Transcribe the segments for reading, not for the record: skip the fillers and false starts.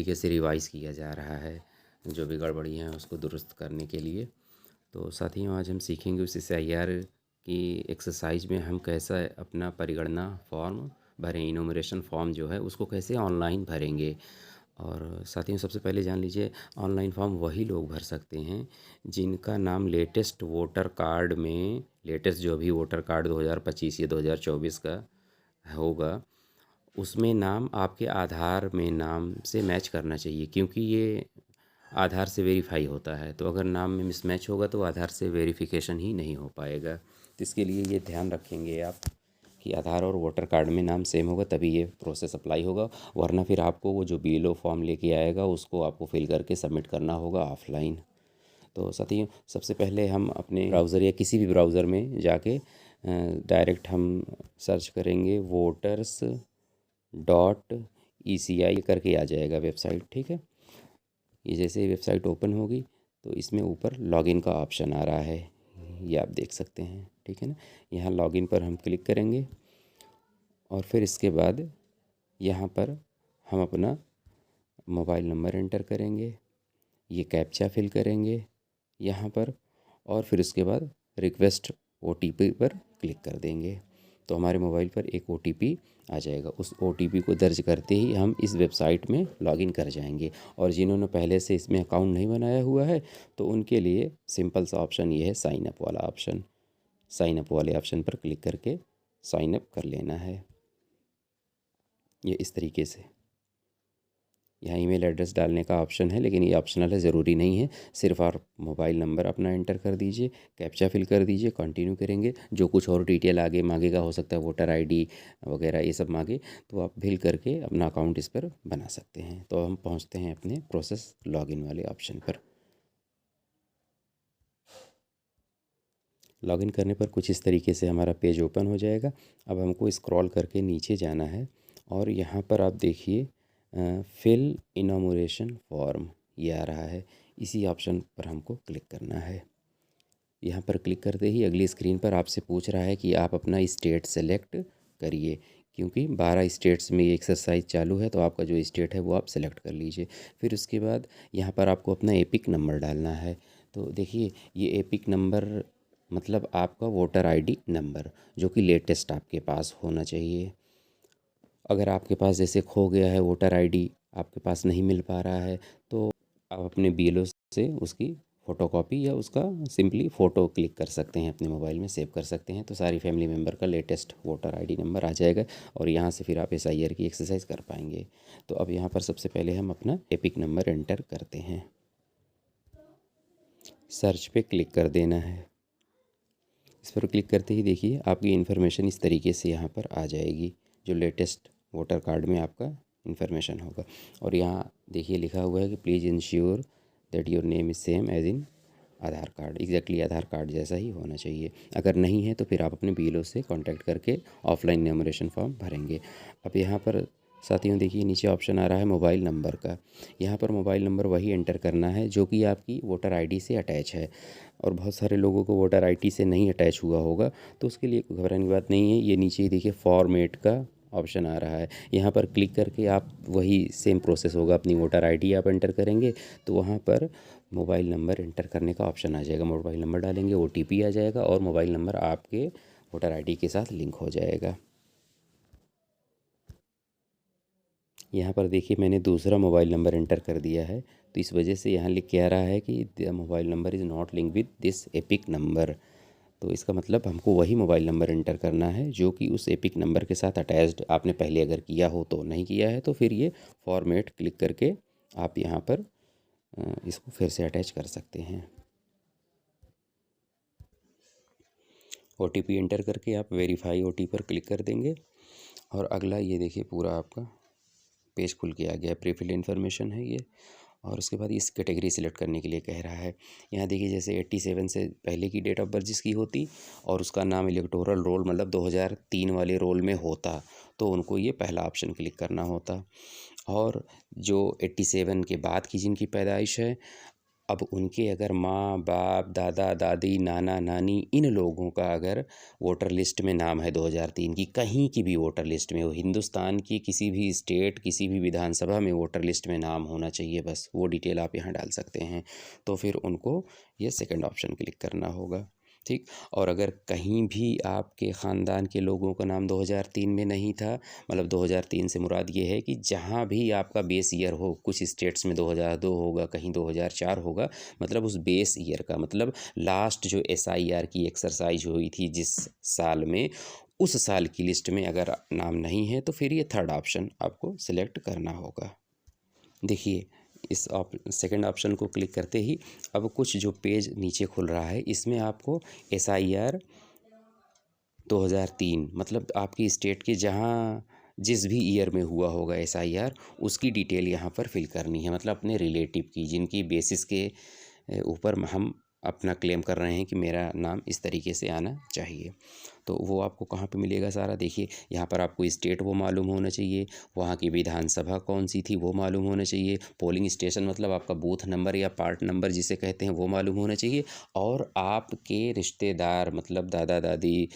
तरीके से रिवाइज़ किया जा रहा है, जो भी गड़बड़ी हैं उसको दुरुस्त करने के लिए। तो साथियों, आज हम सीखेंगे उस SIR की एक्सरसाइज में हम कैसा अपना परिगणना फॉर्म भरें, इनुमरेशन फॉर्म जो है उसको कैसे ऑनलाइन भरेंगे। और साथियों, सबसे पहले जान लीजिए, ऑनलाइन फॉर्म वही लोग भर सकते हैं जिनका नाम लेटेस्ट वोटर कार्ड में, लेटेस्ट जो भी वोटर कार्ड 2025 या 2024 का होगा, उसमें नाम आपके आधार में नाम से मैच करना चाहिए, क्योंकि ये आधार से वेरीफाई होता है। तो अगर नाम में मिसमैच होगा तो आधार से वेरिफिकेशन ही नहीं हो पाएगा। तो इसके लिए ये ध्यान रखेंगे आप कि आधार और वोटर कार्ड में नाम सेम होगा, तभी ये प्रोसेस अप्लाई होगा। वरना फिर आपको वो जो BLO फॉर्म लेके आएगा उसको आपको फिल करके सबमिट करना होगा ऑफलाइन। तो साथियों, सबसे पहले हम अपने ब्राउज़र या किसी भी ब्राउज़र में जाके डायरेक्ट हम सर्च करेंगे voters.eci करके आ जाएगा वेबसाइट। ठीक है, ये जैसे वेबसाइट ओपन होगी तो इसमें ऊपर लॉगिन का ऑप्शन आ रहा है, ये आप देख सकते हैं। ठीक है ना, यहाँ लॉगिन पर हम क्लिक करेंगे और फिर इसके बाद यहाँ पर हम अपना मोबाइल नंबर एंटर करेंगे, ये कैप्चा फिल करेंगे यहाँ पर, और फिर उसके बाद रिक्वेस्ट OTP पर क्लिक कर देंगे तो हमारे मोबाइल पर एक OTP आ जाएगा। उस OTP को दर्ज करते ही हम इस वेबसाइट में लॉगिन कर जाएंगे। और जिन्होंने पहले से इसमें अकाउंट नहीं बनाया हुआ है तो उनके लिए सिंपल सा ऑप्शन ये है, साइन अप वाला ऑप्शन। साइन अप वाले ऑप्शन पर क्लिक करके साइन अप कर लेना है, ये इस तरीके से। यहाँ ईमेल एड्रेस डालने का ऑप्शन है, लेकिन ये ऑप्शनल है, ज़रूरी नहीं है। सिर्फ आप मोबाइल नंबर अपना एंटर कर दीजिए, कैप्चा फिल कर दीजिए, कंटिन्यू करेंगे। जो कुछ और डिटेल आगे मांगेगा, हो सकता है वोटर ID वगैरह ये सब मांगे, तो आप फिल करके अपना अकाउंट इस पर बना सकते हैं। तो हम पहुँचते हैं अपने प्रोसेस लॉगिन वाले ऑप्शन पर। लॉगिन करने पर कुछ इस तरीके से हमारा पेज ओपन हो जाएगा। अब हमको स्क्रॉल करके नीचे जाना है और यहाँ पर आप देखिए फिल इनॉमरेशन फॉर्म, ये आ रहा है। इसी ऑप्शन पर हमको क्लिक करना है। यहाँ पर क्लिक करते ही अगली स्क्रीन पर आपसे पूछ रहा है कि आप अपना स्टेट सेलेक्ट करिए, क्योंकि 12 स्टेट्स में ये एक्सरसाइज चालू है, तो आपका जो स्टेट है वो आप सेलेक्ट कर लीजिए। फिर उसके बाद यहाँ पर आपको अपना एपिक नंबर डालना है। तो देखिए, ये एपिक नंबर मतलब आपका वोटर ID नंबर, जो कि लेटेस्ट आपके पास होना चाहिए। अगर आपके पास जैसे खो गया है वोटर ID, आपके पास नहीं मिल पा रहा है, तो आप अपने BLO से उसकी फ़ोटोकॉपी या उसका सिंपली फ़ोटो क्लिक कर सकते हैं, अपने मोबाइल में सेव कर सकते हैं। तो सारी फैमिली मेम्बर का लेटेस्ट वोटर ID नंबर आ जाएगा और यहाँ से फिर आप SIR की एक्सरसाइज कर पाएंगे। तो अब यहाँ पर सबसे पहले हम अपना एपिक नंबर एंटर करते हैं। सर्च पे क्लिक कर देना है। इस पर क्लिक करते ही देखिए आपकी इन्फॉर्मेशन इस तरीके से यहाँ पर आ जाएगी, जो लेटेस्ट वोटर कार्ड में आपका इन्फॉर्मेशन होगा। और यहाँ देखिए लिखा हुआ है कि please ensure that your name is same as in Aadhaar card. Exactly Aadhaar card जैसा ही होना चाहिए। अगर नहीं है तो फिर आप अपने BLO से कांटेक्ट करके ऑफलाइन इनॉमरेशन फॉर्म भरेंगे। अब यहाँ पर साथियों देखिए नीचे ऑप्शन आ रहा है मोबाइल नंबर का। यहाँ पर मोबाइल नंबर वही एंटर करना है जो कि आपकी वोटर ID से अटैच है। और बहुत सारे लोगों को वोटर ID से नहीं अटैच हुआ होगा, तो उसके लिए कोई घबराने की बात नहीं है। ये नीचे ही देखिए फॉर्मेट का ऑप्शन आ रहा है, यहाँ पर क्लिक करके आप वही सेम प्रोसेस होगा, अपनी वोटर ID आप एंटर करेंगे तो वहाँ पर मोबाइल नंबर एंटर करने का ऑप्शन आ जाएगा। मोबाइल नंबर डालेंगे, OTP आ जाएगा और मोबाइल नंबर आपके वोटर ID के साथ लिंक हो जाएगा। यहाँ पर देखिए मैंने दूसरा मोबाइल नंबर एंटर कर दिया है, तो इस वजह से यहाँ लिख के आ रहा है कि the mobile number is not link with this epic number. तो इसका मतलब हमको वही मोबाइल नंबर एंटर करना है जो कि उस एपिक नंबर के साथ अटैच्ड आपने पहले अगर किया हो। तो नहीं किया है तो फिर ये फॉर्मेट क्लिक करके आप यहाँ पर इसको फिर से अटैच कर सकते हैं। OTP एंटर करके आप वेरीफाई OTP पर क्लिक कर देंगे और अगला ये देखिए पूरा आपका पेज खुल के आ गया। प्रीफिल इन्फॉर्मेशन है ये, और उसके बाद इस कैटेगरी सिलेक्ट करने के लिए कह रहा है। यहाँ देखिए जैसे 87 से पहले की डेट ऑफ बर्थ जिसकी होती और उसका नाम इलेक्टोरल रोल मतलब 2003 वाले रोल में होता, तो उनको ये पहला ऑप्शन क्लिक करना होता। और जो 87 के बाद की जिनकी पैदाइश है, अब उनके अगर माँ बाप दादा दादी नाना नानी इन लोगों का अगर वोटर लिस्ट में नाम है 2003 की, कहीं की भी वोटर लिस्ट में हो, हिंदुस्तान की किसी भी स्टेट किसी भी विधानसभा में वोटर लिस्ट में नाम होना चाहिए, बस वो डिटेल आप यहाँ डाल सकते हैं। तो फिर उनको ये सेकंड ऑप्शन क्लिक करना होगा, ठीक। और अगर कहीं भी आपके ख़ानदान के लोगों का नाम 2003 में नहीं था, मतलब 2003 से मुराद ये है कि जहाँ भी आपका बेस ईयर हो, कुछ स्टेट्स में 2002 होगा, कहीं 2004 होगा, मतलब उस बेस ईयर का मतलब लास्ट जो SIR की एक्सरसाइज हुई थी जिस साल में, उस साल की लिस्ट में अगर नाम नहीं है तो फिर ये थर्ड ऑप्शन आपको सिलेक्ट करना होगा। देखिए इस सेकंड ऑप्शन को क्लिक करते ही अब कुछ जो पेज नीचे खुल रहा है, इसमें आपको SIR 2003 मतलब आपकी स्टेट के जहाँ जिस भी ईयर में हुआ होगा SIR, उसकी डिटेल यहाँ पर फिल करनी है, मतलब अपने रिलेटिव की, जिनकी बेसिस के ऊपर हम अपना क्लेम कर रहे हैं कि मेरा नाम इस तरीके से आना चाहिए। तो वो आपको कहाँ पे मिलेगा सारा, देखिए यहाँ पर आपको स्टेट वो मालूम होना चाहिए, वहाँ की विधानसभा कौन सी थी वो मालूम होना चाहिए, पोलिंग स्टेशन मतलब आपका बूथ नंबर या पार्ट नंबर जिसे कहते हैं वो मालूम होना चाहिए, और आपके रिश्तेदार मतलब दादा दादी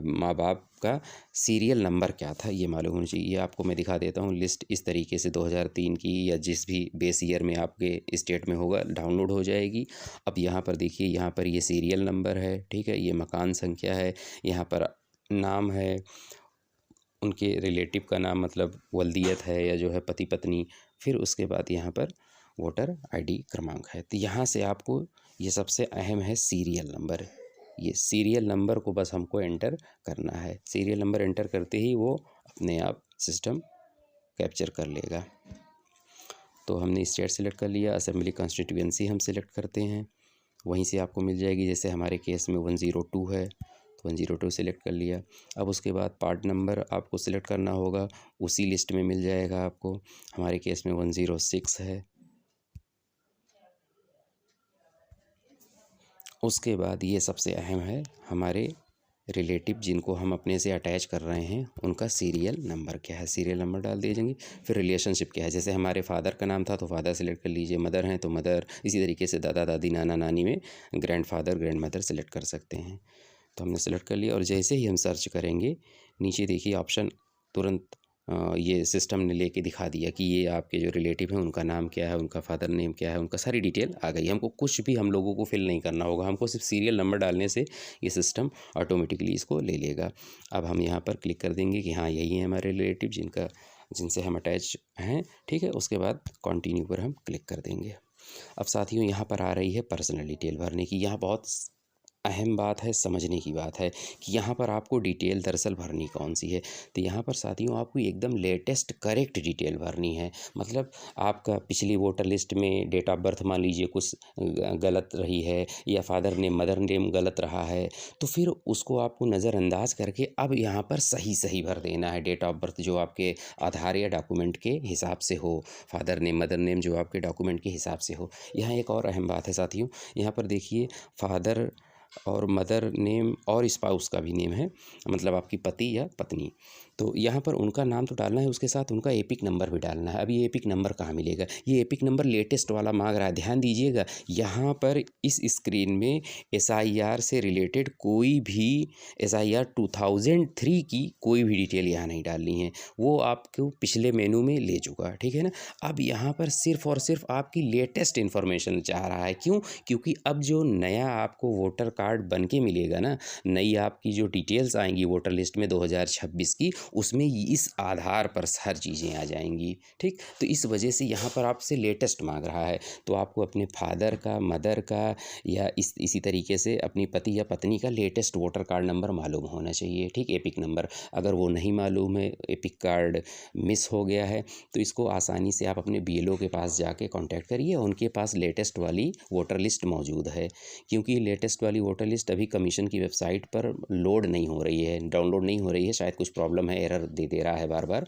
माँ बाप का सीरियल नंबर क्या था ये मालूम होना चाहिए। ये आपको मैं दिखा देता हूँ लिस्ट, इस तरीके से 2003 की या जिस भी बेस ईयर में आपके स्टेट में होगा डाउनलोड हो जाएगी। अब यहाँ पर देखिए, यहाँ पर ये सीरियल नंबर है, ठीक है, ये मकान संख्या है, यहाँ पर नाम है, उनके रिलेटिव का नाम मतलब वल्दियत है या जो है पति पत्नी, फिर उसके बाद यहाँ पर वोटर ID क्रमांक है। तो यहाँ से आपको ये सबसे अहम है सीरियल नंबर, ये सीरियल नंबर को बस हमको एंटर करना है। सीरियल नंबर एंटर करते ही वो अपने आप सिस्टम कैप्चर कर लेगा। तो हमने स्टेट सेलेक्ट कर लिया, असेंबली कॉन्स्टिट्यूएंसी हम सेलेक्ट करते हैं, वहीं से आपको मिल जाएगी। जैसे हमारे केस में 102 है तो 102 सेलेक्ट कर लिया। अब उसके बाद पार्ट नंबर आपको सेलेक्ट करना होगा, उसी लिस्ट में मिल जाएगा आपको। हमारे केस में 106 है। उसके बाद ये सबसे अहम है, हमारे रिलेटिव जिनको हम अपने से अटैच कर रहे हैं उनका सीरियल नंबर क्या है, सीरियल नंबर डाल दीजिएंगे। फिर रिलेशनशिप क्या है, जैसे हमारे फादर का नाम था तो फादर सेलेक्ट कर लीजिए, मदर हैं तो मदर, इसी तरीके से दादा दादी नाना नानी में ग्रैंडफादर ग्रैंड मदर सेलेक्ट कर सकते हैं। तो हमने सेलेक्ट कर लिया और जैसे ही हम सर्च करेंगे नीचे देखिए ऑप्शन तुरंत ये सिस्टम ने लेके दिखा दिया कि ये आपके जो रिलेटिव हैं उनका नाम क्या है, उनका फादर नेम क्या है, उनका सारी डिटेल आ गई। हमको कुछ भी हम लोगों को फिल नहीं करना होगा, हमको सिर्फ सीरियल नंबर डालने से ये सिस्टम ऑटोमेटिकली इसको ले लेगा। अब हम यहाँ पर क्लिक कर देंगे कि हाँ यही है हमारे रिलेटिव जिनसे हम अटैच हैं, ठीक है। उसके बाद कंटिन्यू पर हम क्लिक कर देंगे। अब साथियों यहाँ पर आ रही है पर्सनल डिटेल भरने की। यहाँ बहुत अहम बात है, समझने की बात है कि यहाँ पर आपको डिटेल दरअसल भरनी कौन सी है। तो यहाँ पर साथियों आपको एकदम लेटेस्ट करेक्ट डिटेल भरनी है। मतलब आपका पिछली वोटर लिस्ट में डेट ऑफ बर्थ मान लीजिए कुछ गलत रही है या फादर नेम मदर नेम गलत रहा है, तो फिर उसको आपको नज़रअंदाज करके अब यहाँ पर सही सही भर देना है। डेट ऑफ बर्थ जो आपके आधार या डॉक्यूमेंट के हिसाब से हो, फादर नेम मदर नेम जो आपके डॉक्यूमेंट के हिसाब से हो। यहाँ एक और अहम बात है साथियों, यहाँ पर देखिए फादर और मदर नेम और स्पाउस का भी नेम है, मतलब आपकी पति या पत्नी। तो यहाँ पर उनका नाम तो डालना है, उसके साथ उनका एपिक नंबर भी डालना है। अब ये एपिक नंबर कहाँ मिलेगा, ये एपिक नंबर लेटेस्ट वाला मांग रहा है। ध्यान दीजिएगा, यहाँ पर इस स्क्रीन में SIR से रिलेटेड कोई भी SIR 2003 की कोई भी डिटेल यहाँ नहीं डालनी है, वो आपको पिछले मेनू में ले चुका, ठीक है ना। अब यहाँ पर सिर्फ और सिर्फ आपकी लेटेस्ट इन्फॉर्मेशन चाह रहा है। क्यों? क्योंकि अब जो नया आपको वोटर कार्ड बन के मिलेगा ना, नई आपकी जो डिटेल्स आएंगी वोटर लिस्ट में 2026 की, उसमें इस आधार पर हर चीज़ें आ जाएंगी, ठीक। तो इस वजह से यहाँ पर आपसे लेटेस्ट मांग रहा है, तो आपको अपने फादर का, मदर का या इसी तरीके से अपनी पति या पत्नी का लेटेस्ट वोटर कार्ड नंबर मालूम होना चाहिए, ठीक। एपिक नंबर अगर वो नहीं मालूम है, एपिक कार्ड मिस हो गया है, तो इसको आसानी से आप अपने BLO के पास जाके कांटेक्ट करिए, उनके पास लेटेस्ट वाली वोटर लिस्ट मौजूद है। क्योंकि लेटेस्ट वाली वोटर लिस्ट अभी कमीशन की वेबसाइट पर लोड नहीं हो रही है, डाउनलोड नहीं हो रही है, शायद कुछ प्रॉब्लम है, एरर दे रहा है बार बार।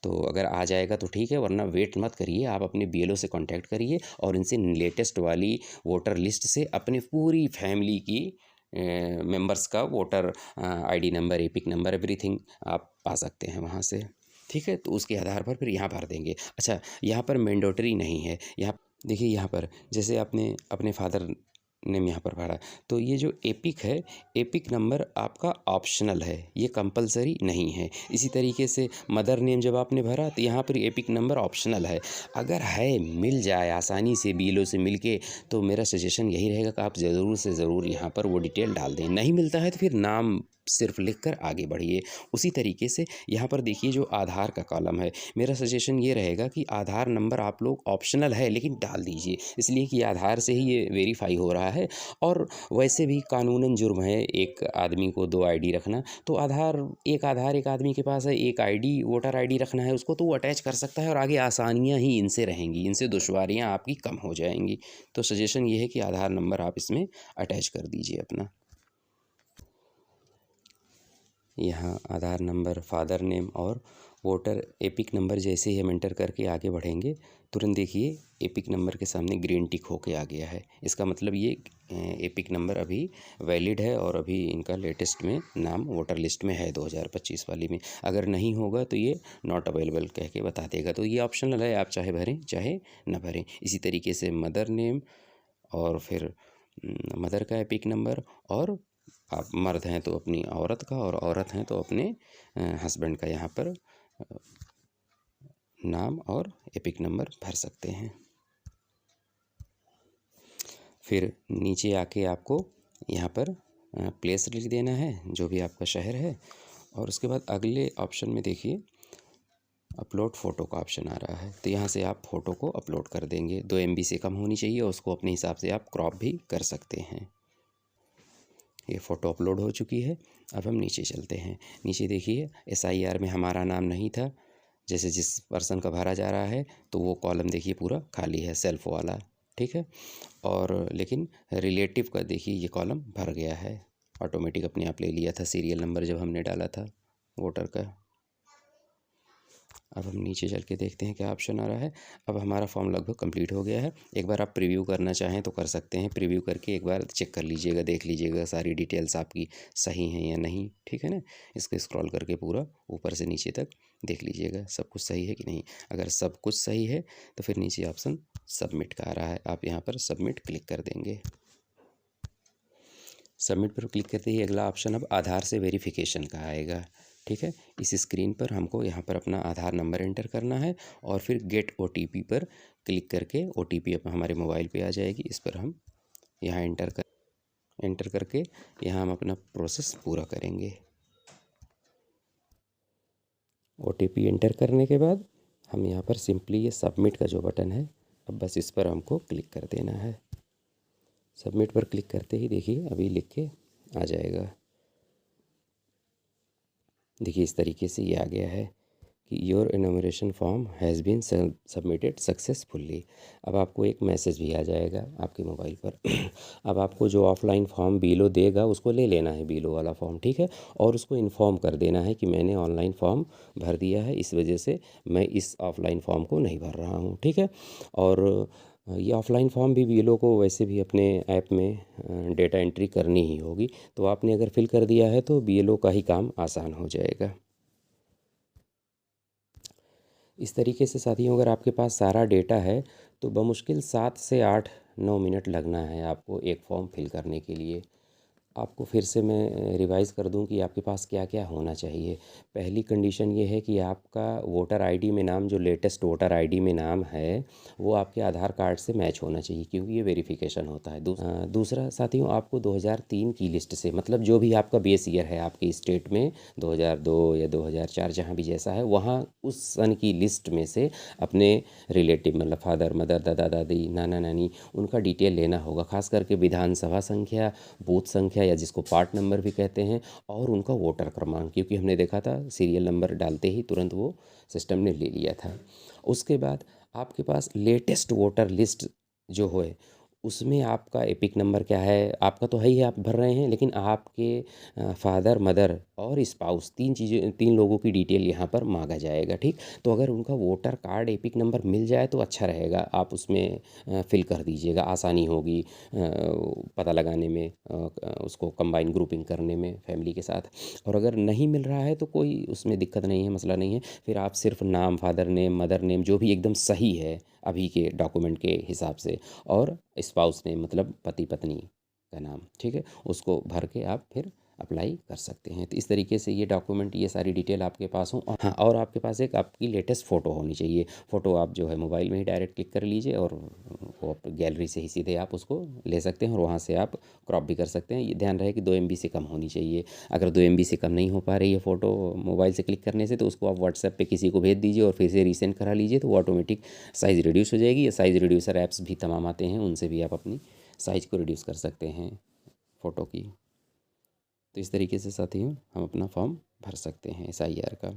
तो अगर आ जाएगा तो ठीक है, वरना वेट मत करिए, आप अपने BLO से कांटेक्ट करिए और इनसे लेटेस्ट वाली वोटर लिस्ट से अपने पूरी फैमिली की मेंबर्स का voter ID number, epic number, everything आप पा सकते हैं वहाँ से, ठीक है। तो उसके आधार पर फिर यहाँ भर देंगे। अच्छा, यहाँ पर मैंडेटरी नहीं है, यहाँ देखिए यहाँ पर जैसे आपने अपने फादर नेम यहाँ पर भरा, तो ये जो एपिक है, एपिक नंबर आपका ऑप्शनल है, ये कंपल्सरी नहीं है। इसी तरीके से मदर नेम जब आपने भरा तो यहाँ पर एपिक नंबर ऑप्शनल है। अगर है, मिल जाए आसानी से बीएलओ से मिल के, तो मेरा सजेशन यही रहेगा कि आप ज़रूर से ज़रूर यहाँ पर वो डिटेल डाल दें। नहीं मिलता है तो फिर नाम सिर्फ लिख कर आगे बढ़िए। उसी तरीके से यहाँ पर देखिए जो आधार का कॉलम है, मेरा सजेशन ये रहेगा कि आधार नंबर आप लोग ऑप्शनल है लेकिन डाल दीजिए, इसलिए कि आधार से ही ये वेरीफाई हो रहा है। और वैसे भी कानूनन जुर्म है एक आदमी को 2 आईडी रखना, तो आधार एक आदमी के पास है, एक आईडी वोटर आईडी रखना है उसको, तो वो अटैच कर सकता है और आगे आसानियाँ ही इनसे रहेंगी, इनसे दुश्वारियाँ आपकी कम हो जाएंगी। तो सजेशन ये है कि आधार नंबर आप इसमें अटैच कर दीजिए अपना। यहाँ आधार नंबर, फादर नेम और वोटर एपिक नंबर जैसे ही हम एंटर करके आगे बढ़ेंगे, तुरंत देखिए एपिक नंबर के सामने ग्रीन टिक होके आ गया है। इसका मतलब ये एपिक नंबर अभी वैलिड है और अभी इनका लेटेस्ट में नाम वोटर लिस्ट में है 2025 वाली में। अगर नहीं होगा तो ये नॉट अवेलेबल कह के बता देगा। तो ये ऑप्शनल है, आप चाहे भरें चाहे न भरें। इसी तरीके से मदर नेम और फिर मदर का एपिक नंबर, और आप मर्द हैं तो अपनी औरत का, और औरत हैं तो अपने हस्बैंड का यहाँ पर नाम और एपिक नंबर भर सकते हैं। फिर नीचे आके आपको यहाँ पर प्लेस लिख देना है, जो भी आपका शहर है। और उसके बाद अगले ऑप्शन में देखिए अपलोड फ़ोटो का ऑप्शन आ रहा है, तो यहाँ से आप फ़ोटो को अपलोड कर देंगे। 2 MB से कम होनी चाहिए, उसको अपने हिसाब से आप क्रॉप भी कर सकते हैं। ये फ़ोटो अपलोड हो चुकी है। अब हम नीचे चलते हैं। नीचे देखिए SIR में हमारा नाम नहीं था, जैसे जिस पर्सन का भरा जा रहा है, तो वो कॉलम देखिए पूरा खाली है, सेल्फ वाला, ठीक है। और लेकिन रिलेटिव का देखिए ये कॉलम भर गया है, ऑटोमेटिक अपने आप ले लिया था सीरियल नंबर जब हमने डाला था वोटर का। अब हम नीचे चल के देखते हैं क्या ऑप्शन आ रहा है। अब हमारा फॉर्म लगभग कंप्लीट हो गया है। एक बार आप प्रीव्यू करना चाहें तो कर सकते हैं। प्रीव्यू करके एक बार चेक कर लीजिएगा, देख लीजिएगा सारी डिटेल्स आपकी सही हैं या नहीं, ठीक है ना। इसको स्क्रॉल करके पूरा ऊपर से नीचे तक देख लीजिएगा सब कुछ सही है कि नहीं। अगर सब कुछ सही है तो फिर नीचे ऑप्शन सबमिट का आ रहा है, आप यहाँ पर सबमिट क्लिक कर देंगे। सबमिट पर क्लिक करते ही अगला ऑप्शन अब आधार से वेरिफिकेशन का आएगा, ठीक है। इस स्क्रीन पर हमको यहाँ पर अपना आधार नंबर एंटर करना है और फिर गेट OTP पर क्लिक करके OTP हमारे मोबाइल पे आ जाएगी। इस पर हम यहाँ एंटर करके यहाँ हम अपना प्रोसेस पूरा करेंगे। OTP एंटर करने के बाद हम यहाँ पर सिंपली ये सबमिट का जो बटन है, अब बस इस पर हमको क्लिक कर देना है। सबमिट पर क्लिक करते ही देखिए अभी लिख के आ जाएगा। देखिए इस तरीके से ये आ गया है कि your enumeration form has been submitted successfully. अब आपको एक मैसेज भी आ जाएगा आपके मोबाइल पर। अब आपको जो ऑफलाइन फॉर्म बीएलओ देगा उसको ले लेना है, बीएलओ वाला फॉर्म, ठीक है। और उसको इन्फॉर्म कर देना है कि मैंने ऑनलाइन फॉर्म भर दिया है, इस वजह से मैं इस ऑफलाइन फॉर्म को नहीं भर रहा हूँ, ठीक है। और ये ऑफलाइन फॉर्म भी बीएलओ को वैसे भी अपने ऐप में डेटा एंट्री करनी ही होगी, तो आपने अगर फिल कर दिया है तो बीएलओ का ही काम आसान हो जाएगा। इस तरीके से साथियों अगर आपके पास सारा डेटा है तो बमुश्किल 7 से 8-9 मिनट लगना है आपको एक फॉर्म फिल करने के लिए। आपको फिर से मैं रिवाइज़ कर दूं कि आपके पास क्या क्या होना चाहिए। पहली कंडीशन ये है कि आपका वोटर आईडी में नाम, जो लेटेस्ट वोटर आईडी में नाम है, वो आपके आधार कार्ड से मैच होना चाहिए, क्योंकि ये वेरिफिकेशन होता है। दूसरा साथियों, आपको 2003 की लिस्ट से, मतलब जो भी आपका बेस ईयर है आपके स्टेट में 2002 या 2004 जहाँ भी जैसा है, वहाँ उस सन की लिस्ट में से अपने रिलेटिव, मतलब फादर मदर, दादा दादी, नाना नानी, उनका डिटेल लेना होगा। खास करके विधानसभा संख्या, बूथ संख्या या जिसको पार्ट नंबर भी कहते हैं, और उनका वोटर क्रमांक, क्योंकि हमने देखा था सीरियल नंबर डालते ही तुरंत वो सिस्टम ने ले लिया था। उसके बाद आपके पास लेटेस्ट वोटर लिस्ट जो है उसमें आपका एपिक नंबर क्या है, आपका तो है ही है, आप भर रहे हैं, लेकिन आपके फादर, मदर और स्पाउस 3 चीज़ें, 3 लोगों की डिटेल यहाँ पर माँगा जाएगा, ठीक। तो अगर उनका वोटर कार्ड एपिक नंबर मिल जाए तो अच्छा रहेगा, आप उसमें फ़िल कर दीजिएगा, आसानी होगी पता लगाने में, उसको कंबाइन ग्रुपिंग करने में फैमिली के साथ। और अगर नहीं मिल रहा है तो कोई उसमें दिक्कत नहीं है, मसला नहीं है। फिर आप सिर्फ नाम, फादर नेम, मदर नेम जो भी एकदम सही है अभी के डॉक्यूमेंट के हिसाब से, और स्पाउस नेम मतलब पति पत्नी का नाम, ठीक है, उसको भर के आप फिर अप्लाई कर सकते हैं। तो इस तरीके से ये डॉक्यूमेंट, ये सारी डिटेल आपके पास हो। हाँ, और आपके पास एक आपकी लेटेस्ट फ़ोटो होनी चाहिए। फ़ोटो आप जो है मोबाइल में ही डायरेक्ट क्लिक कर लीजिए, और वो आप गैलरी से ही सीधे आप उसको ले सकते हैं, और वहाँ से आप क्रॉप भी कर सकते हैं। ये ध्यान रहे कि 2 MB से कम होनी चाहिए। अगर 2 MB से कम नहीं हो पा रही है फ़ोटो मोबाइल से क्लिक करने से, तो उसको आप व्हाट्सएप पे किसी को भेज दीजिए और फिर से रीसेंड करा लीजिए, तो वो ऑटोमेटिक साइज़ रिड्यूस हो जाएगी। या साइज़ रिड्यूसर ऐप्स भी तमाम आते हैं, उनसे भी आप अपनी साइज़ को रिड्यूस कर सकते हैं फ़ोटो की। तो इस तरीके से साथियों हम अपना फॉर्म भर सकते हैं SIR का।